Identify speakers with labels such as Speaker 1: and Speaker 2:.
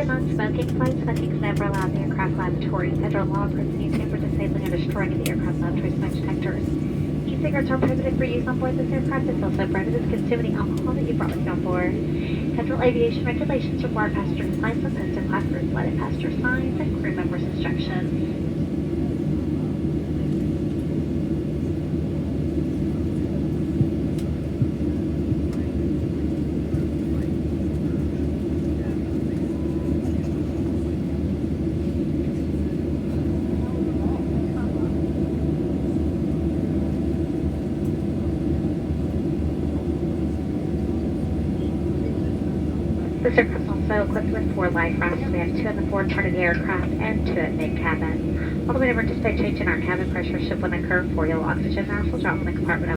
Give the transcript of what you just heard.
Speaker 1: Prohibited non-smoking flights. Smoking is never allowed in the aircraft lavatory. Federal law prohibits you from disabling or destroying the aircraft lavatory smoke detectors. E-cigarettes are prohibited for use on board this aircraft. It's also prohibited consuming alcohol that you brought with you on board. Federal aviation regulations require passenger compliance with posted placards, lighted passenger signs, and crew members' instructions. This aircraft is also equipped with 4 life rafts. We have 2 in the forward part of the aircraft and 2 at mid-cabin. Although we never anticipate changing our cabin pressure should one occur, 4 oxygen masks will drop in the compartment